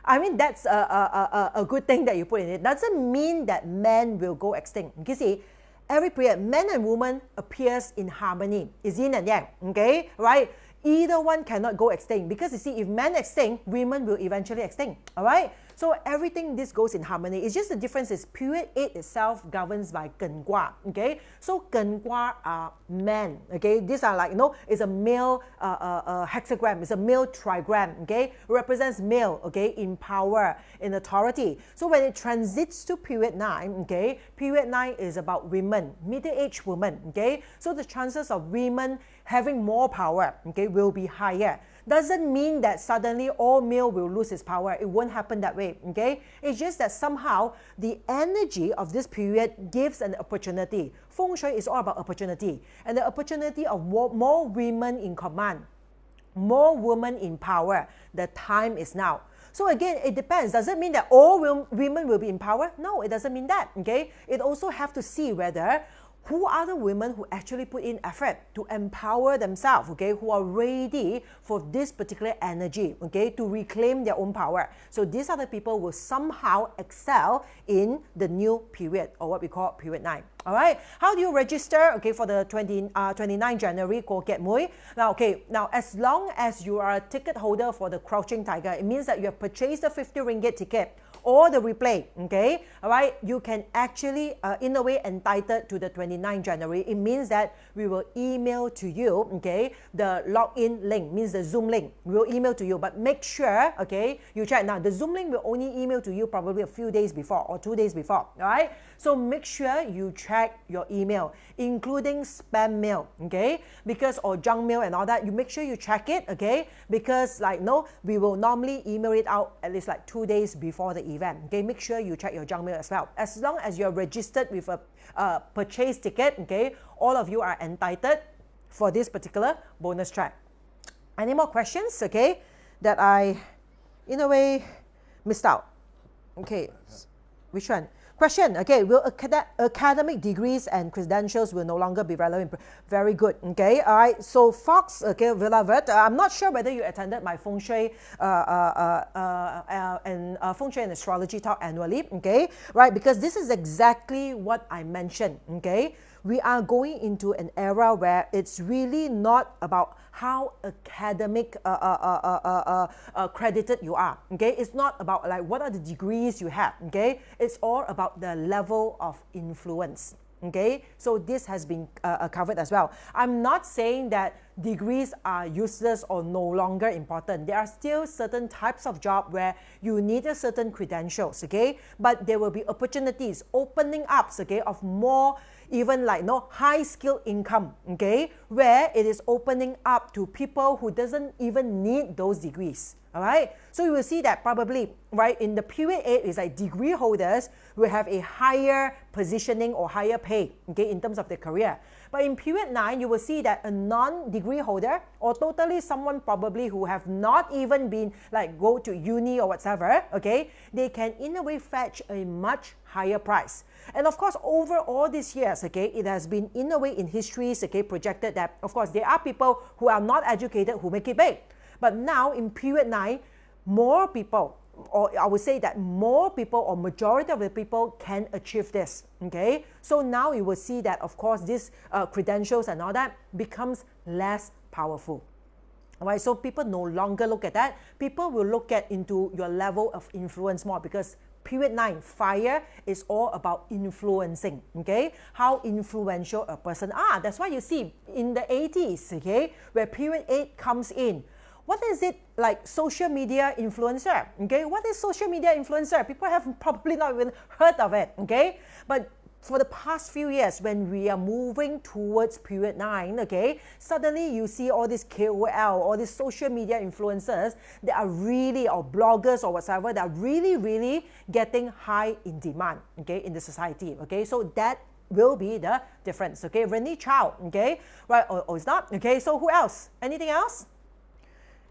a good thing that you put in it. Doesn't mean that men will go extinct. You see, every period, men and women appears in harmony. It's yin and yang, okay? Right? Either one cannot go extinct because you see, if men extinct, women will eventually extinct, all right? So everything this goes in harmony. It's just the difference is period 8 itself governs by Gen Gua, okay? So Gen Gua are men, okay? These are like, you know, it's a male hexagram, it's a male trigram, okay? Represents male, okay, in power, in authority. So when it transits to period 9, okay, period 9 is about women, middle-aged women, okay? So the chances of women having more power, okay, will be higher. Doesn't mean that suddenly all male will lose his power. It won't happen that way, okay? It's just that somehow the energy of this period gives an opportunity. Feng Shui is all about opportunity. And the opportunity of more women in command, more women in power. The time is now. So again, it depends. Does it mean that all women will be in power? No, it doesn't mean that, okay? It also have to see whether who are the women who actually put in effort to empower themselves, okay, who are ready for this particular energy, okay, to reclaim their own power. So these are the people who will somehow excel in the new period, or what we call period 9. All right, how do you register, okay, for the 29 January Ko Kiat Mui? Now, as long as you are a ticket holder for the Crouching Tiger, it means that you have purchased the 50 ringgit ticket or the replay, okay, all right, you can actually, in a way, entitled to the 29 January. It means that we will email to you, okay, the login link, means the Zoom link. We will email to you, but make sure, okay, you check. Now, the Zoom link will only email to you probably a few days before or 2 days before, all right? So make sure you check your email, including spam mail, okay, because, or junk mail and all that. You make sure you check it, okay, because like, no, we will normally email it out at least like 2 days before the event, okay. Make sure you check your junk mail as well. As long as you're registered with a purchase ticket, okay, all of you are entitled for this particular bonus track. Any more questions, okay, that I, in a way, missed out? Okay, which one? Question, okay, will academic degrees and credentials will no longer be relevant? Very good, okay, all right. So Fox, okay, beloved, I'm not sure whether you attended my Feng Shui and Feng Shui and astrology talk annually, okay, right, because this is exactly what I mentioned, okay. We are going into an era where it's really not about how academic credited you are, okay? It's not about like what are the degrees you have, okay? It's all about the level of influence, okay? So this has been covered as well. I'm not saying that degrees are useless or no longer important. There are still certain types of job where you need a certain credentials, okay? But there will be opportunities opening up, okay, of more even like no high skill income, okay, where it is opening up to people who doesn't even need those degrees. All right, so you will see that probably, right, in the period 8 is like degree holders will have a higher positioning or higher pay, okay, in terms of their career. But in period 9, you will see that a non-degree holder or totally someone probably who have not even been like go to uni or whatever, okay, they can in a way fetch a much higher price. And of course, over all these years, okay, it has been in a way in histories, okay, projected that, of course, there are people who are not educated who make it big. But now in period 9, more people, or I would say that more people or majority of the people can achieve this, okay? So now you will see that, of course, these credentials and all that becomes less powerful. All right, so people no longer look at that. People will look at into your level of influence more, because period 9, fire is all about influencing, okay? How influential a person are. That's why you see in the 80s, okay, where period 8 comes in. What is it like social media influencer, okay? What is social media influencer? People have probably not even heard of it, okay? But for the past few years, when we are moving towards period 9, okay, suddenly you see all these KOL, all these social media influencers that are really, or bloggers or whatever, that are really, really getting high in demand, okay, in the society, okay? So that will be the difference, okay? Renee Chow, okay, right, or it's not, okay? So who else? Anything else?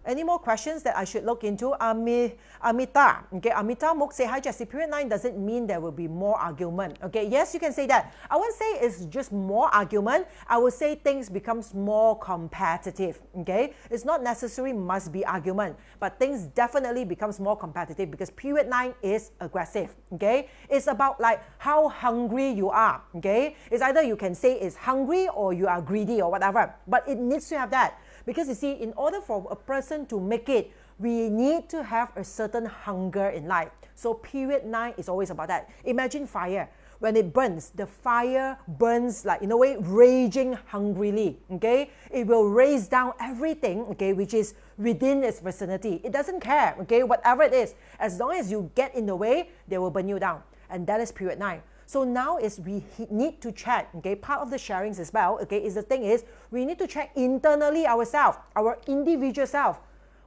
Any more questions that I should look into? Amita, okay, Amita Mok say, hi Jessie, period 9 doesn't mean there will be more argument, okay? Yes, you can say that. I won't say it's just more argument. I would say things becomes more competitive, okay? It's not necessarily must be argument, but things definitely becomes more competitive because period 9 is aggressive, okay? It's about like how hungry you are, okay? It's either you can say it's hungry or you are greedy or whatever, but it needs to have that. Because you see, in order for a person to make it, we need to have a certain hunger in life. So period 9 is always about that. Imagine fire. When it burns, the fire burns like, in a way, raging hungrily, okay? It will raise down everything, okay, which is within its vicinity. It doesn't care, okay, whatever it is. As long as you get in the way, they will burn you down. And that is period 9. So now is we need to check, okay, part of the sharings as well, okay, is the thing is we need to check internally ourselves, our individual self.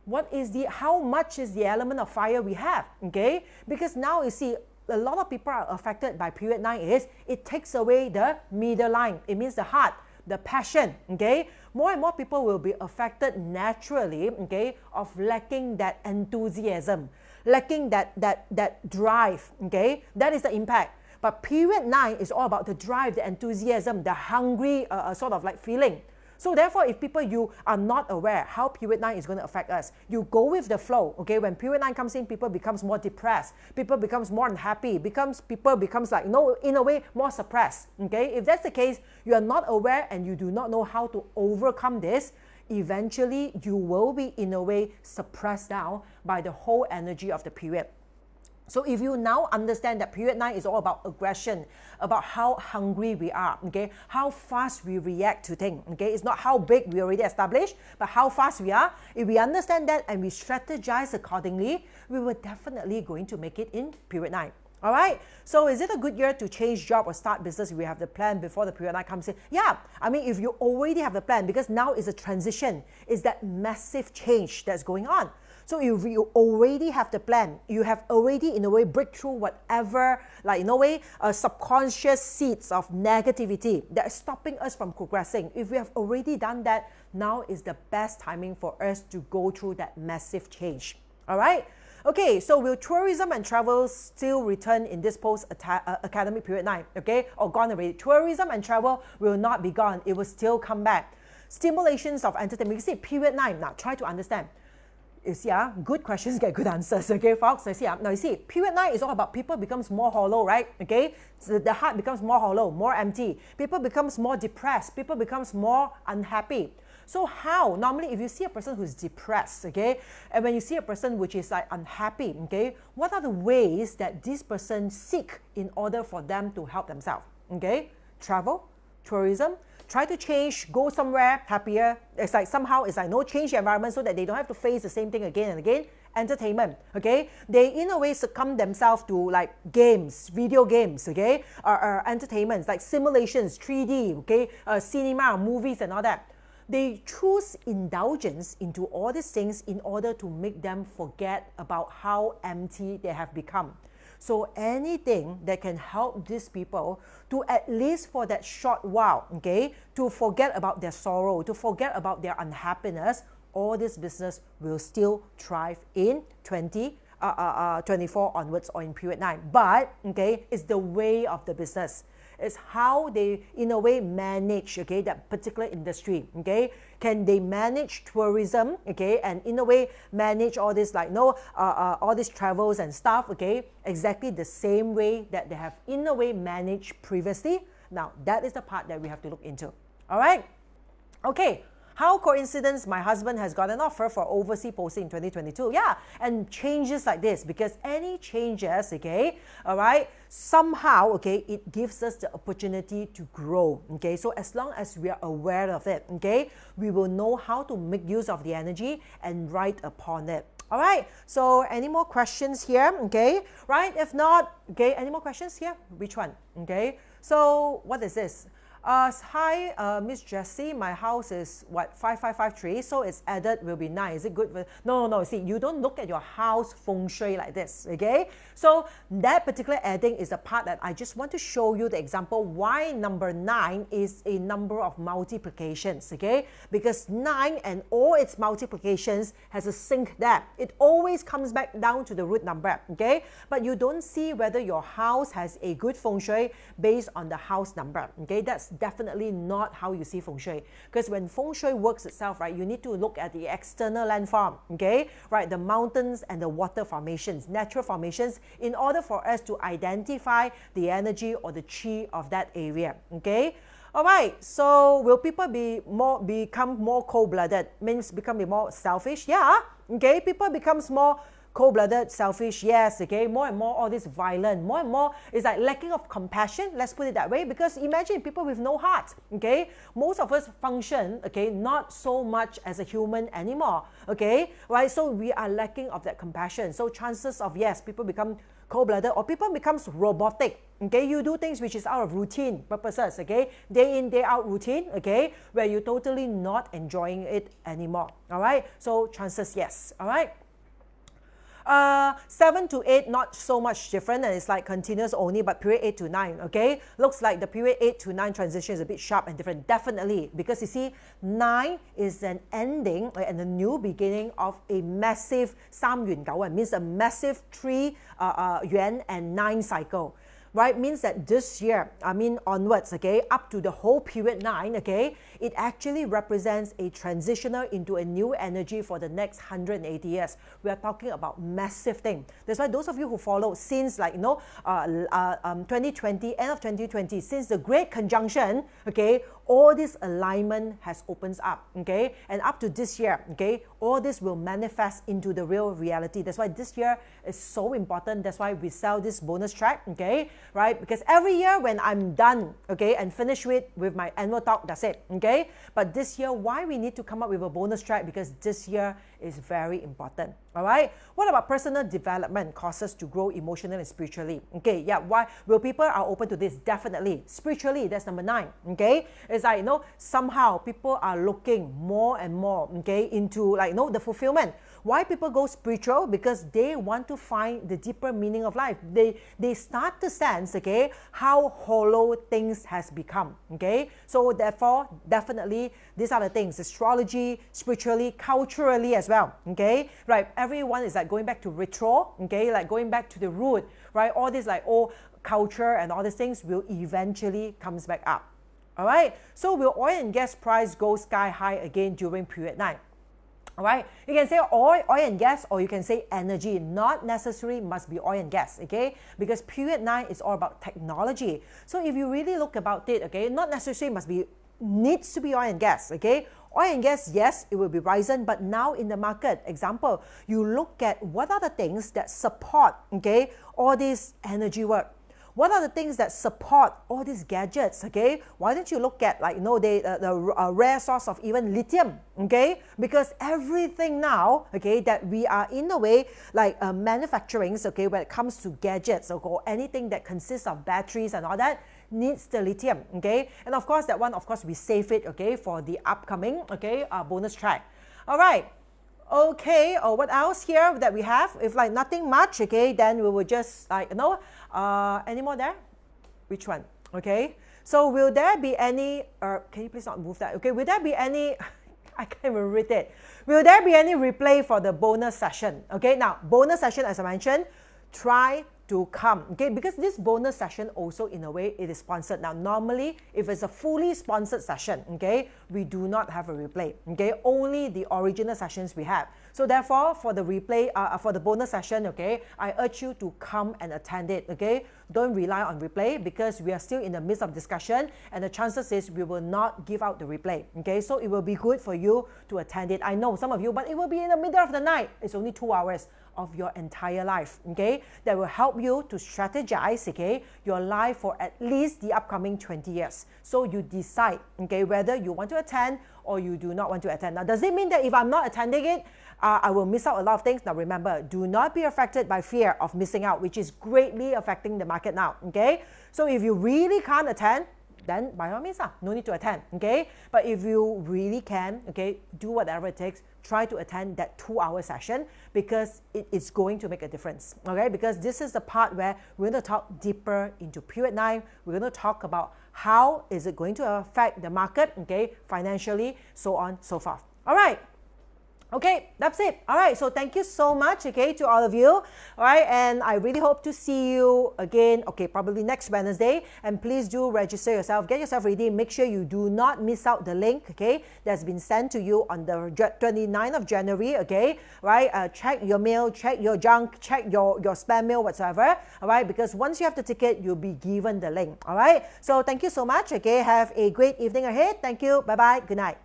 What is how much is the element of fire we have, okay? Because now you see, a lot of people are affected by period 9 is it takes away the middle line. It means the heart, the passion, okay? More and more people will be affected naturally, okay, of lacking that enthusiasm, lacking that drive, okay? That is the impact. But period 9 is all about the drive, the enthusiasm, the hungry sort of like feeling. So therefore, if you are not aware how period 9 is going to affect us, you go with the flow, okay? When period 9 comes in, people becomes more depressed, people becomes more unhappy, people becomes like, in a way, more suppressed, okay? If that's the case, you are not aware and you do not know how to overcome this, eventually you will be, in a way, suppressed down by the whole energy of the period. So if you now understand that period 9 is all about aggression, about how hungry we are, okay, how fast we react to things, okay, it's not how big we already established, but how fast we are. If we understand that and we strategize accordingly, we will definitely going to make it in period 9. All right, so is it a good year to change job or start business if we have the plan before the period 9 comes in? Yeah, I mean, if you already have the plan, because now is a transition, it's that massive change that's going on. So if you already have the plan, you have already, in a way, break through whatever, like, in a way, subconscious seeds of negativity that is stopping us from progressing. If we have already done that, now is the best timing for us to go through that massive change. All right? Okay, so will tourism and travel still return in this post-academic period 9? Okay, or gone already? Tourism and travel will not be gone. It will still come back. Stimulations of entertainment. You see, period 9. Now, try to understand. You see, good questions get good answers, okay, folks? Now, you see, period 9 is all about people becomes more hollow, right? Okay, so the heart becomes more hollow, more empty. People becomes more depressed. People becomes more unhappy. So how? Normally, if you see a person who's depressed, okay, and when you see a person which is like unhappy, okay, what are the ways that this person seek in order for them to help themselves? Okay, travel, tourism, try to change, go somewhere happier. It's like somehow it's like change the environment so that they don't have to face the same thing again and again. Entertainment, okay? They in a way succumb themselves to like games, video games, okay? Entertainments like simulations, 3D, okay? Cinema, movies and all that. They choose indulgence into all these things in order to make them forget about how empty they have become. So anything that can help these people to at least for that short while, okay, to forget about their sorrow, to forget about their unhappiness, all this business will still thrive in 2024 onwards or in period 9. But, okay, it's the way of the business. It's how they, in a way, manage, okay, that particular industry, okay? Can they manage tourism, okay, and in a way manage all this like, all these travels and stuff, okay, exactly the same way that they have, in a way, managed previously? Now, that is the part that we have to look into, all right? Okay. How coincidence my husband has got an offer for overseas posting in 2022. Yeah, and changes like this, because any changes, okay, all right, somehow, okay, it gives us the opportunity to grow, okay? So as long as we are aware of it, okay, we will know how to make use of the energy and ride upon it. All right, so any more questions here, okay, right? If not, okay, any more questions here? Which one, okay? So what is this? Hi, Miss Jessie, my house is what, 5553, so it's added will be 9. Is it good? No, see, you don't look at your house Feng Shui like this, okay? So that particular adding is the part that I just want to show you the example why number 9 is a number of multiplications, okay? Because 9 and all its multiplications has a sync there. It always comes back down to the root number, okay? But you don't see whether your house has a good Feng Shui based on the house number, okay? That's definitely not how you see Feng Shui. Because when Feng Shui works itself, right, you need to look at the external landform, okay? Right, the mountains and the water formations, natural formations, in order for us to identify the energy or the chi of that area, okay? All right, so will people become more cold-blooded? Means become more selfish? Yeah, okay, people becomes more cold-blooded, selfish, yes, okay, more and more all this violent, more and more is like lacking of compassion, let's put it that way, because imagine people with no heart, okay, most of us function, okay, not so much as a human anymore, okay, right, so we are lacking of that compassion, so chances of, yes, people become cold-blooded or people becomes robotic, okay, you do things which is out of routine purposes, okay, day in, day out routine, okay, where you're totally not enjoying it anymore, all right, so chances, yes, all right. 7 to 8, not so much different, and it's like continuous only, but period 8 to 9, okay? Looks like the period 8 to 9 transition is a bit sharp and different, definitely, because you see, 9 is an ending and a new beginning of a massive 3 元九運, means a massive 3 yuan and 9 cycle. right, means that this year, onwards, okay, up to the whole period 9, okay, it actually represents a transitional into a new energy for the next 180 years. We are talking about massive thing. That's why those of you who follow since 2020, end of 2020, since the Great Conjunction, okay, all this alignment has opens up, okay, and up to this year, okay, all this will manifest into the real reality. That's why this year is so important. That's why we sell this bonus track, okay, right? Because every year when I'm done, okay, and finish with my annual talk, that's it, okay. But this year, why we need to come up with a bonus track? Because this year is very important. All right. What about personal development courses to grow emotionally and spiritually? Okay, yeah. Why will people are open to this? Definitely. Spiritually, that's number 9. Okay, it's like somehow people are looking more and more, okay, into the fulfillment. Why people go spiritual? Because they want to find the deeper meaning of life. They start to sense, okay, how hollow things has become. Okay, so therefore, definitely these are the things: astrology, spiritually, culturally as well. Okay, right. Everyone is going back to retro. Okay, going back to the root. Right. All this old culture and all these things will eventually comes back up. All right. So will oil and gas price go sky high again during period 9? All right, you can say oil and gas, or you can say energy. Not necessarily must be oil and gas, okay? Because period 9 is all about technology. So if you really look about it, okay, not necessarily needs to be oil and gas, okay? Oil and gas, yes, it will be rising, but now in the market, example, you look at what are the things that support, okay, all this energy work. What are the things that support all these gadgets, okay? Why don't you look at the rare source of even lithium, okay? Because everything now, okay, that we are in a way manufacturing, okay, when it comes to gadgets or anything that consists of batteries and all that, needs the lithium, okay? And of course, that one, of course, we save it, okay, for the upcoming, okay, bonus track. All right. Okay, or what else here that we have? If nothing much, okay, then we will just any more there? Which one? Okay, so will there be any, can you please not move that? Okay, will there be any, I can't even read it. Will there be any replay for the bonus session? Okay, now, bonus session, as I mentioned, try to come, okay, because this bonus session also in a way it is sponsored. Now normally if it's a fully sponsored session, okay, we do not have a replay, okay, only the original sessions we have. So therefore for the replay, for the bonus session, okay, I urge you to come and attend it, okay. Don't rely on replay because we are still in the midst of discussion and the chances is we will not give out the replay, okay. So it will be good for you to attend it. I know some of you, but it will be in the middle of the night. It's only 2 hours of your entire life, okay, that will help you to strategize, okay, your life for at least the upcoming 20 years. So you decide, okay, whether you want to attend or you do not want to attend. Now, does it mean that if I'm not attending it, I will miss out a lot of things? Now, remember, do not be affected by fear of missing out, which is greatly affecting the market now, okay? So if you really can't attend, then by all means, no need to attend, okay? But if you really can, okay, do whatever it takes, try to attend that 2-hour session because it is going to make a difference, okay? Because this is the part where we're going to talk deeper into period 9. We're going to talk about how is it going to affect the market, okay, financially, so on, so forth. All right. Okay, that's it. All right, so thank you so much, okay, to all of you. All right, and I really hope to see you again, okay, probably next Wednesday. And please do register yourself, get yourself ready. Make sure you do not miss out the link, okay, that's been sent to you on the 29th of January, okay, right? Check your mail, check your junk, check your spam mail, whatsoever, all right, because once you have the ticket, you'll be given the link, all right? So thank you so much, okay, have a great evening ahead. Thank you, bye-bye, good night.